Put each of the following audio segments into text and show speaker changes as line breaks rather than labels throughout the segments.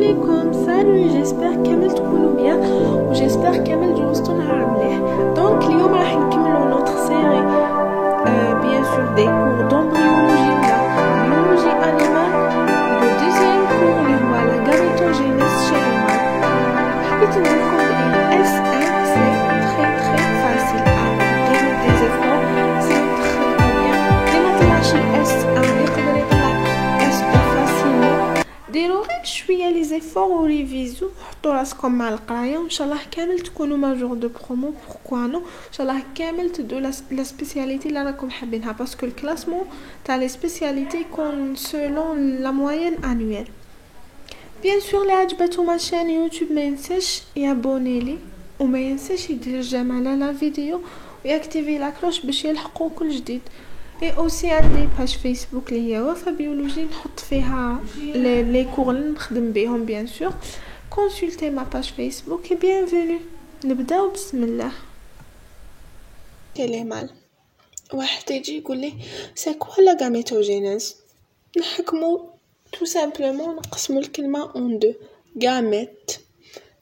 عليكم. سالو، جيسبر كامل تكونوا بيان وجيسبر كامل جوزتوا نهار مليح. دونك اليوم راح نكملوا نوتر سيري بيان سور دي كور دمبريولوجي ولا بيولوجي انيمال. لو دوزيام كور اللي هو لا غاميتوجينيس شي ليمال. حبيت نقولكم بلي اس ان سي تري تري فاسيل ديروا دي زيفور سي تخدموا بيان. ديما طلع شي اس ان يقدر يطلع اس فاسيلمون. ديروا غير شويه لي زيفور و ريفيزيو، حطوا راسكم مع القرايه وان شاء الله كامل تكونوا ماجور دو برومو. بوركوا نو ان شاء الله كامل تدوا لا سبيسياليتي اللي راكم حابينها، باسكو الكلاسمون تاع لي سبيسياليتي يكون سولون لا موين انويل. بيان سور اللي عجبتو شان يوتيوب ما ينساش يابوني لي وما ينساش يدير جيم على لا فيديو وياكتيفي لا كلوش باش يلحقوا كل جديد. اي اوسي عندي باج فيسبوك اللي هي وفا بيولوجي، نحط فيها لي كور اللي نخدم بهم. بيان سور كونسلتي ما باج فيسبوك. بيانفوني. نبداو بسم الله. كلمال واحد يجي يقول لي سي كوا لا غاميتوجينيز، نحكمو tout simplement نقسمو الكلمه اون دو. غاميت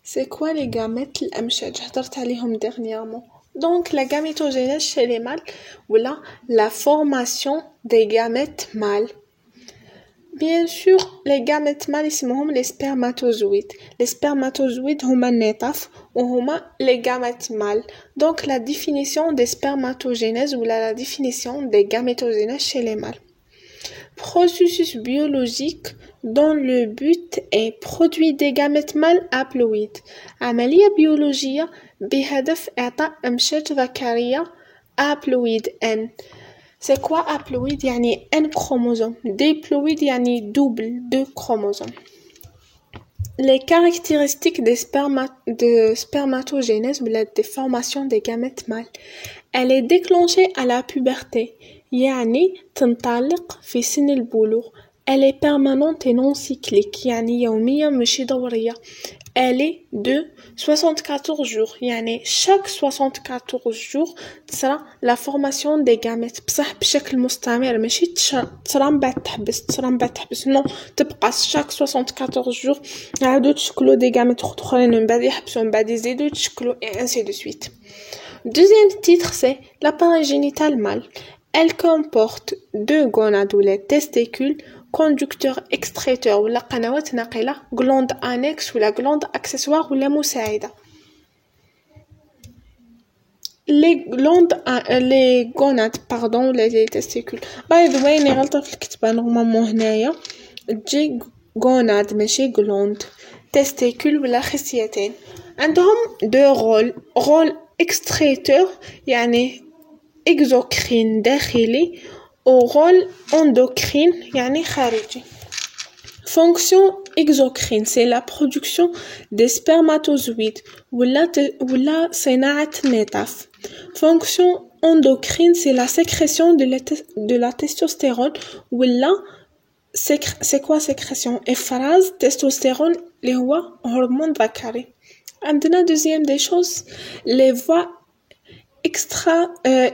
سي كوا لي غاميت الامشاج، هضرت عليهم ديرنييرمون. Donc la gamétogénèse chez les mâles ou la formation des gamètes mâles. Bien sûr, les gamètes mâles sont les spermatozoïdes. Les spermatozoïdes sont nétaf ou les gamètes mâles. Donc la définition des spermatogénèses ou la définition des gamétogénèses chez les mâles. Processus biologique dont le but est produire des gamètes mâles haploïdes. عملية بيولوجية بهدف إعطاء أمشاج ذكرية haploïde N. C'est quoi haploïde؟ يعني N chromosome. Diploïde يعني double de chromosomes. Les caractéristiques de spermatogénèse ou la déformation des gamètes mâles. Elle est déclenchée à la puberté. يعني تنطلق في سن البلوغ. Elle est permanente et non cyclique. يعني يومية ماشي دورية. Elle est de 74 jours. يعني chaque 74 jours تصرى la formation des gamètes. بصح بشكل مستمر، ماشي تصرى من بعد تحبس. نو تبقى chaque 74 jours يعاودو تشكلو دي gamètes اخرين، من بعد يحبسو، من بعد يزيدو يتشكلو et ainsi de suite. Deuxième titre, c'est l'appareil génital mâle. Elle comporte deux gonades ou les testicules, conducteurs excréteurs ou la قنوات ناقلة, glande annexe ou la glande accessoire ou la مساعدة. Les gonades, pardon, les testicules. By the way, نغلطة في الكتابة نورمالمون هنايا تجي gonade ماشي glande. testicule ولا خصيتين. عندهم deux rôles excréteur يعني exocrine داخلي و rôle endocrine يعني خارجي. Fonction exocrine, c'est la production des spermatozoïdes ولا صناعة النطاف. Fonction endocrine, c'est la sécrétion de la testostérone ولا c'est quoi sécrétion؟ إفراز تستوستيرون اللي هو هرمون ذكري. عندنا deuxième des choses les voies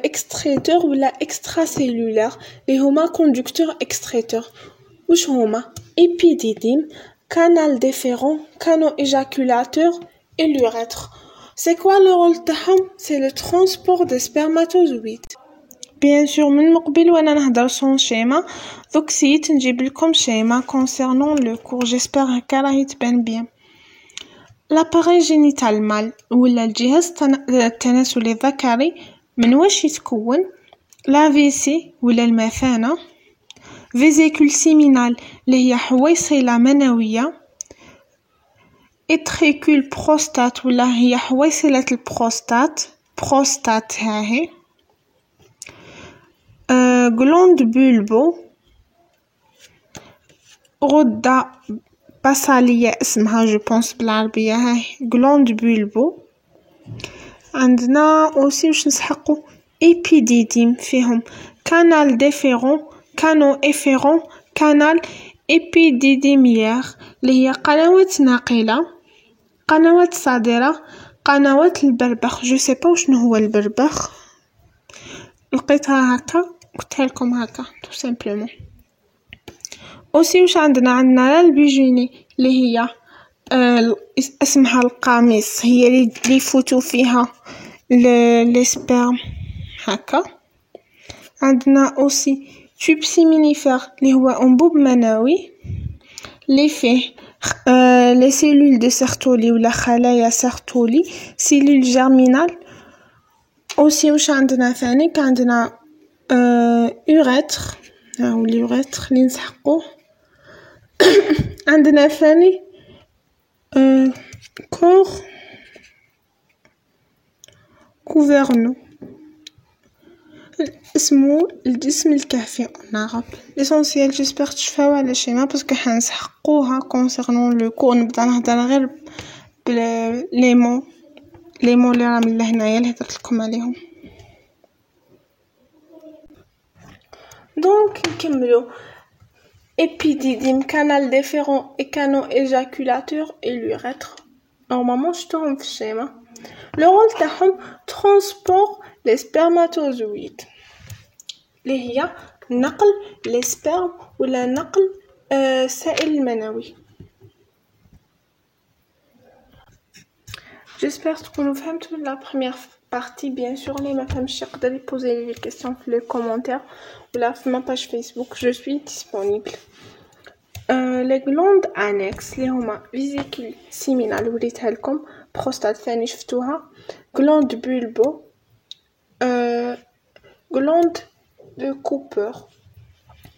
extraiteurs ولا extracellulaires اللي هما conducteurs extraiteurs. واش هما؟ épididyme, canal déférent, canaux éjaculateur et l'urètre. C'est quoi le rôle تاعهم؟ C'est le transport des spermatozoïdes. Bien sûr من مقبل وانا نهضر سون شيما، دوك سيت نجيب لكم شيما concernant le cours. j'espère هكا راهي تبان بيان. l'appareil génital mâle ولا الجهاز التناسلي الذكري من واش يتكون؟ لا فيسي ولا المثانة، فيزيكول سيمينال اللي هي حويصلة منوية، اتريكول بروستات ولا هي حويصلة بروستات هاهي، غلوند بولبو، غدة بصلية اسمها جو بونس بالعربية هاي غلوند بولبو. عندنا اوسي واش نسحقو ايبيديديم فيهم كانال ديفيرون، كانو افيرون، كانال ايبيديديميير اللي هي قنوات ناقلة، قنوات صادرة، قنوات البربخ. جو سي با وشنو هو البربخ، لقيتها هكا قلتها لكم هكا تو سامبلومون. اوسي واش عندنا لا البيجيني اللي هي اسمها القميص، هي اللي يفوتوا فيها لي سبرم هكا. عندنا اوسي تيوب سيمينيفير اللي هو انبوب منوي اللي فيه لي سيلول دو سيرتولي ولا خلايا سيرتولي، سيلول جيرمينال. اوسي واش عندنا ثاني؟ عندنا اوريتر، هاو اليوريتر اللي نسحقوه. عندنا ثاني كور كوفرنو، اسمو الجسم الكافي en arabe. l'essentiel j'espère تشفاو على الشيما باسكو حنسحقوها concernant le cours. نبدا نهضر غير لي مو اللي راهم لهنايا اللي هضرت لكم عليهم. دونك نكملو. épididyme, canal déférent et canaux éjaculateur et l'urètre. Normalement شفتوهم في الشيما. le rôle تاعهم transport les spermatozoïdes اللي هي نقل les spermes ولا نقل السائل المنوي. j'espère تكونوا فهمتوا la première partie. bien sûr اللي ما فهمش يقدر يبوزي لي questions في les commentaires ولا في ma page Facebook. je suis disponible. les glandes annexes اللي هما vésicule séminale وريتها لكم، prostate ثاني شفتوها، glande bulbo, glande de Cooper.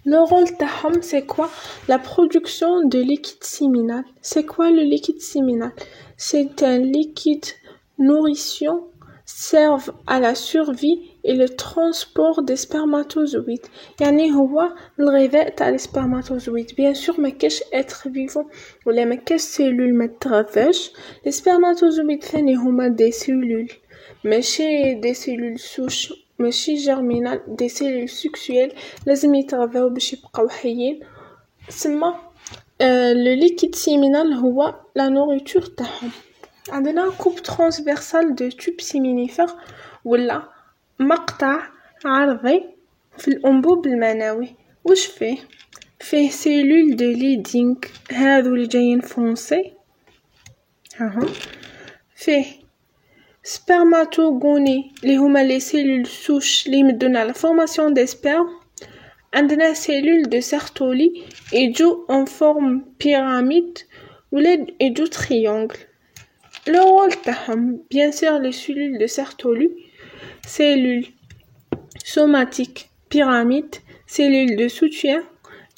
le rôle تاعهم c'est quoi? la production de liquide séminal. c'est quoi le liquide séminal? c'est un liquide nourrissant servent à la survie et le transport des spermatozoïdes. يعني هو الغذاء تاع les spermatozoïdes. bien sûr ما كاش être vivant ولا ما كاش cellule ما تغذاش. les spermatozoïdes ثاني هما des cellules ماشي des cellules souches ماشي germinal، des cellules sexuelles لازم يتغذاو باش يبقاو حيين. تسمى le liquide séminal هو la nourriture تاعهم. عندنا coupe transversale de tube séminifère ولا مقطع عرضي في الأنبوب المنوي. وش فيه سيلول دو ليدينغ، هذو اللي جايين فونسي هاهم. فيه سبرماتوغوني اللي هما لي سيلول سوش اللي يمدونا على فورماسيون دي سبرم. عندنا سيلول دو سيرتولي يجو en forme pyramide ولا يجو triangle. le rôle تاعهم bien sûr les cellules de Sertoli, cellules somatiques pyramide, cellules de soutien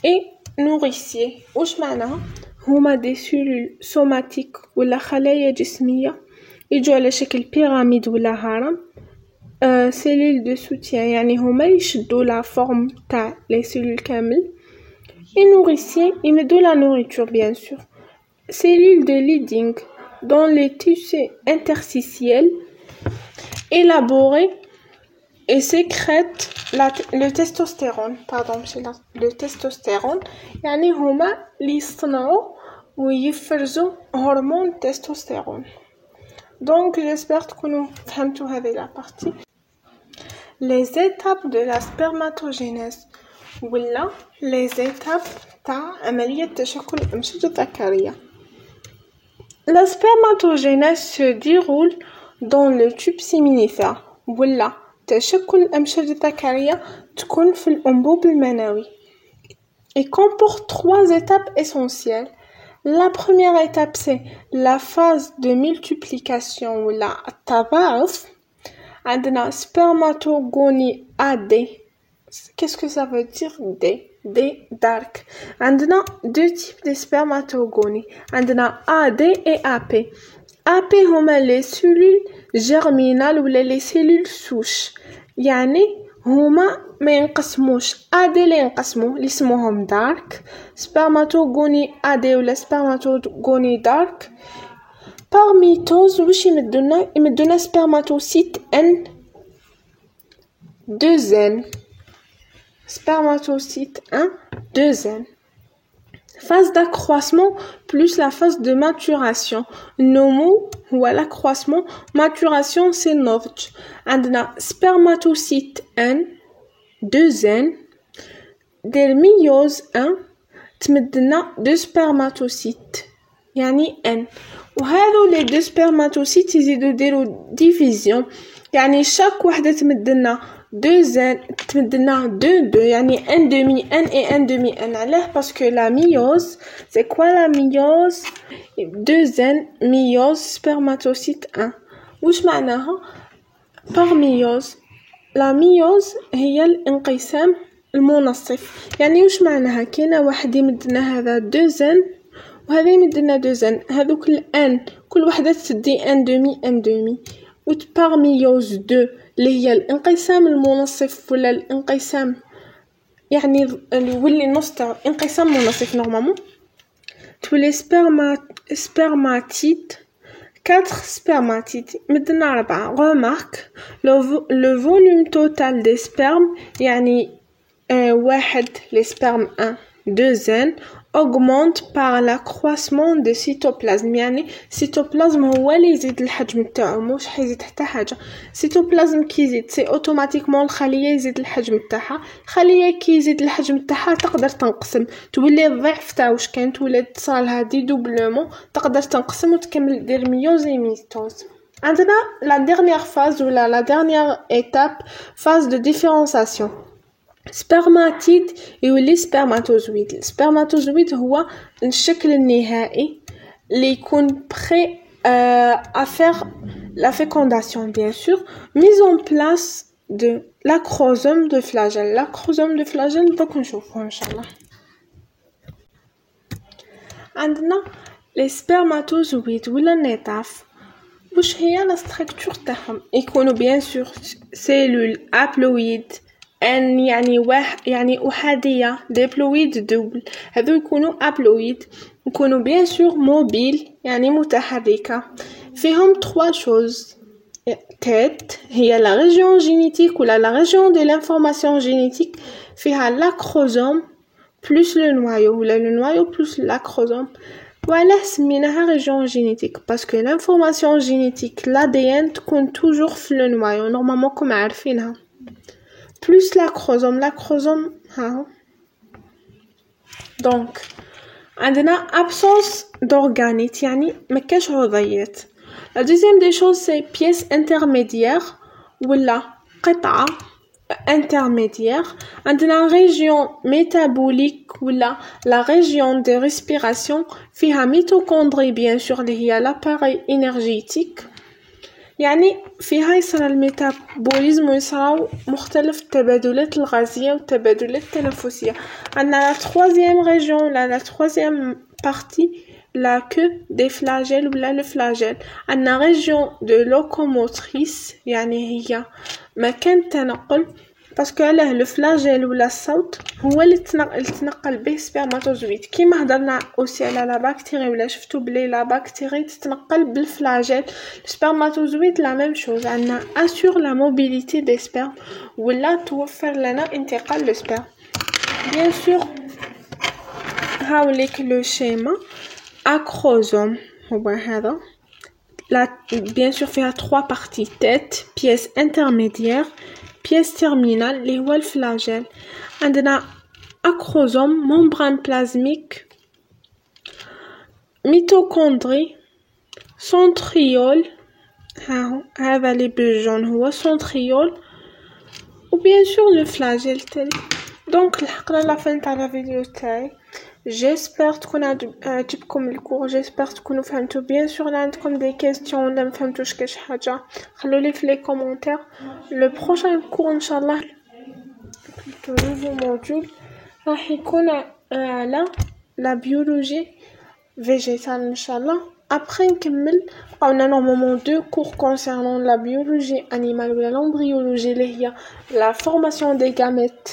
et nourricier. واش معناها؟ هما des cellules somatiques ولا خلايا جسمية يجوا على شكل بيراميد ولا هرم. cellules de soutien يعني هما يشدوا la forme تاع les cellules كامل. et nourricier يمدوا la nourriture bien sûr. cellules de Leydig dans les tissus interstitiels élaborés et sécrètent le testostérone. Pardon, c'est le testostérone. يعني هما اللي يصنعوا ويفرزوا هرمون التستوستيرون. Donc j'espère تكونوا فهمتوا هذه la partie. les étapes de la spermatogénèse ولا les étapes تاع عملية تشكل الأمشاج الذكرية. La spermatogénèse se déroule dans le tube séminifère ولا تشكل الأمشاج الذكرية تكون في الأنبوب المنوي. et comporte 3 étapes essentielles. La première étape c'est la phase de multiplication ولا التضاعف. عندنا spermatogonie AD. Qu'est-ce que ça veut dire D dark. عندنا deux types de spermatogonie. عندنا AD et AP. AP هما les cellules germinales ولا les cellules souches. يعني هما ما ينقسموش. AD اللي ينقسموا اللي اسمهم دارك. spermatogonie AD ولا spermatogonie دارك. par mitose واش يمدونا spermatocyte N 2N. spermatocyte 1 2N. phase d'accroissement plus la phase de maturation. النمو هو l'accroissement, maturation c'est نضج. عندنا spermatocyte N 2N دير ميوز 1 تمدنا 2 spermatocytes يعني n. وهذو les deux spermatocytes يزيدو يديرو division، يعني chaque وحدة تمدلنا 2 تمدلنا 2 يعني n demi n et n demi n. علاه parce que la myose c'est quoi la myose؟ 2n myose spermatocyte 1. وش معناها؟ par myose la myose هي الانقسام المنصف. يعني وش معناها؟ كاينه واحد يمدنا هذا 2n وهذا يمدنا 2n، هذوك الان كل وحده تدي ان دومي و par myose 2 اللي هي الانقسام المنصف ولا الانقسام يعني اللي يولي نص تاع انقسام منصف نورمالمون تولي spermatide 4 spermatides مدنا 4. remarque le volume total des spermes يعني واحد les spermes 1 2n augmente par l'accroissement de cytoplasme. يعني cytoplasme هو اللي يزيد الحجم تاعو، مش حيزيد حتى حاجه. cytoplasme كي يزيد سي اوتوماتيكمون الخليه يزيد الحجم تاعها. الخليه كي يزيد الحجم تاعها تقدر تنقسم، تولي الضعف تاع واش كان تولد صالها دي دوبلومون، تقدر تنقسم وتكمل دير ميوز et ميتوز. عندنا la dernière phase ou la dernière étape phase de différenciation. spermatide يولي spermatozoïde. السبرماتوزويد هو الشكل النهائي اللي يكون prêt à faire la fécondation bien sûr. mise en place de l'acrosome de flagelle. l'acrosome de flagelle دوك نشوفوه ان شاء الله. عندنا les spermatozoïdes ولا النطاف واش هي لا ستركتور تاعهم؟ يكونوا bien sûr cellules haploïdes ان يعني احاديه ديبلويد دوبل، هذو يكونوا ابلويد، يكونوا بيان سور موبيل يعني متحركه. فيهم 3 choses. tête هي la région génétique ولا la région de l'information génétique، فيها l'acrosome plus le noyau ولا le noyau plus l'acrosome. وعلاه سميناها région génétique parce que l'information génétique l'ADN تكون toujours في le noyau normalement كما عارفينها plus l'acrosome ها. donc عندنا absence d'organettes يعني ما كاش عضيات. la deuxième des choses c'est pièce intermédiaire ولا قطعة intermédiaire. عندنا région métabolique ولا la région de respiration فيها mitochondrie bien sûr اللي هي l'appareil énergétique، يعني فيها يصير الميتابوليزم ويصير مختلف التبادلات الغازية والتبادلات التنفسية. عندنا la troisième région la troisième partie la queue des flagelles ولا le flagelle. عندنا région de locomotrice يعني هي مكان التنقل باسكو علاه لو فلاجيل ولا الصوت هو اللي تنقل به سبرماتوزويد. كيما هضرنا اوسي على لا باكتيري ولا شفتو بلي لا باكتيري تتنقل بالفلاجيل، السبرماتوزويد لا ميم شوز. عندنا اسور لا موبيليتي دي سبرم ولا توفر لنا انتقال لو سبرم. بيان سور هاوليك لو شيما اكروزوم هو هذا. لا بيان سور فيها 3 بارتي tête pièce intermédiaire pièce terminale اللي هو الفلاجيل. عندنا acrosome membrane plasmique mitochondrie centriole هذا اللي بالجون هو centriole وبيان سور لو فلاجيل تاعي. دونك لحقنا لا فين تاع لا فيديو تاعي. جيسبر تكون عجبكم الكور، جيسبر تكونوا فهمتوا. بيان سور لا عندكم دي كيستيون ولا ما فهمتوش كاش حاجه خلوا لي في لي كومونتير. لو بروشان كور ان شاء الله نوفو موديول راح يكون على لا بيولوجي فيجيتال ان شاء الله. ابري نكمل بقاونا نورمالمون 2 كور كونسيرنون لا بيولوجي انيمال ولا لامبريولوجي اللي هي لا فورماسيون دي غاميت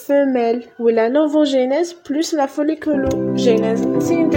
femelle ou la novogénèse plus la folliculogénèse. C'est une